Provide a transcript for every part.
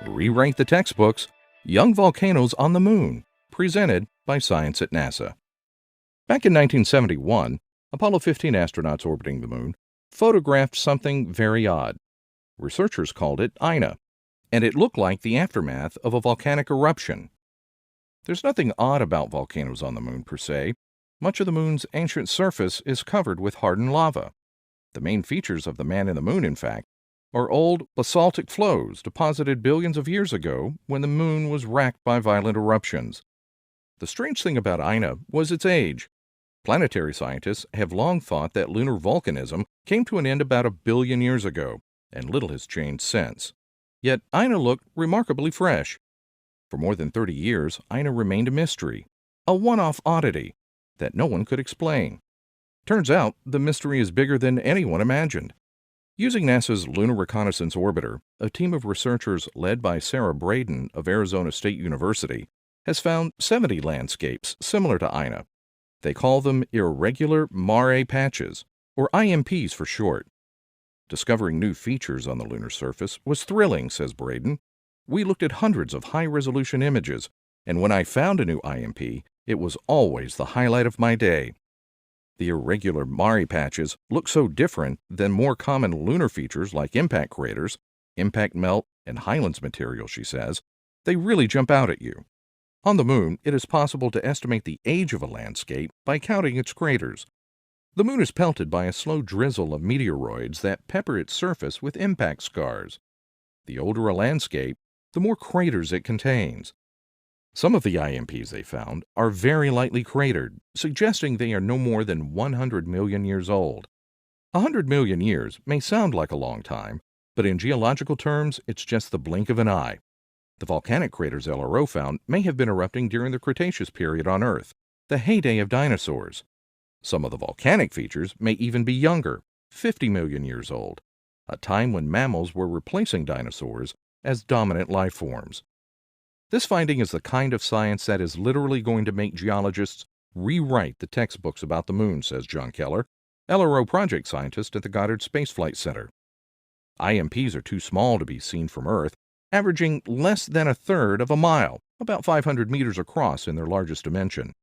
Rewrite the textbooks. Young Volcanoes on the Moon, presented by Science at NASA. Back in 1971, Apollo 15 astronauts orbiting the Moon photographed something very odd. Researchers called it Ina, and it looked like the aftermath of a volcanic eruption. There's nothing odd about volcanoes on the Moon per se. Much of the Moon's ancient surface is covered with hardened lava. The main features of the Man in the Moon, in fact, are old basaltic flows deposited billions of years ago when the Moon was racked by violent eruptions. The strange thing about Ina was its age. Planetary scientists have long thought that lunar volcanism came to an end about 1 billion years ago, and little has changed since. Yet Ina looked remarkably fresh. For more than 30 years, Ina remained a mystery, a one-off oddity that no one could explain. Turns out, the mystery is bigger than anyone imagined. Using NASA's Lunar Reconnaissance Orbiter, a team of researchers led by Sarah Braden of Arizona State University has found 70 landscapes similar to Ina. They call them irregular mare patches, or IMPs for short. Discovering new features on the lunar surface was thrilling, says Braden. We looked at hundreds of high-resolution images, and when I found a new IMP, it was always the highlight of my day. The irregular mare patches look so different than more common lunar features like impact craters, impact melt, and highlands material, she says. They really jump out at you. On the Moon, it is possible to estimate the age of a landscape by counting its craters. The Moon is pelted by a slow drizzle of meteoroids that pepper its surface with impact scars. The older a landscape, the more craters it contains. Some of the IMPs they found are very lightly cratered, suggesting they are no more than 100 million years old. 100 million years may sound like a long time, but in geological terms, it's just the blink of an eye. The volcanic craters LRO found may have been erupting during the Cretaceous period on Earth, the heyday of dinosaurs. Some of the volcanic features may even be younger, 50 million years old, a time when mammals were replacing dinosaurs as dominant life forms. This finding is the kind of science that is literally going to make geologists rewrite the textbooks about the Moon, says John Keller, LRO project scientist at the Goddard Space Flight Center. IMPs are too small to be seen from Earth, averaging less than a third of a mile, about 500 meters across in their largest dimension.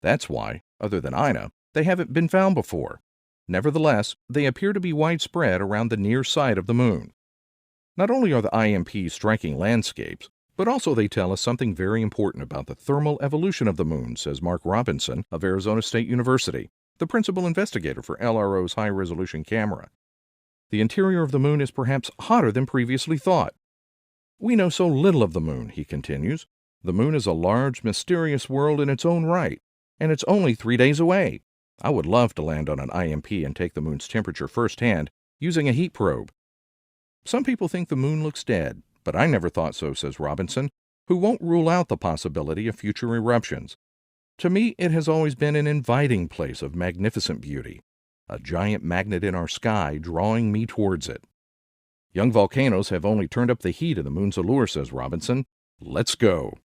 That's why, other than Ina, they haven't been found before. Nevertheless, they appear to be widespread around the near side of the Moon. Not only are the IMPs striking landscapes, but also they tell us something very important about the thermal evolution of the Moon, says Mark Robinson of Arizona State University, the principal investigator for LRO's high-resolution camera. The interior of the Moon is perhaps hotter than previously thought. We know so little of the Moon, he continues. The Moon is a large, mysterious world in its own right, and it's only 3 days away. I would love to land on an IMP and take the Moon's temperature firsthand using a heat probe. Some people think the Moon looks dead, but I never thought so, says Robinson, who won't rule out the possibility of future eruptions. To me, it has always been an inviting place of magnificent beauty, a giant magnet in our sky drawing me towards it. Young volcanoes have only turned up the heat of the Moon's allure, says Robinson. Let's go.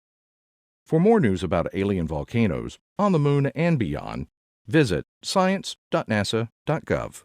For more news about alien volcanoes, on the Moon and beyond, visit science.nasa.gov.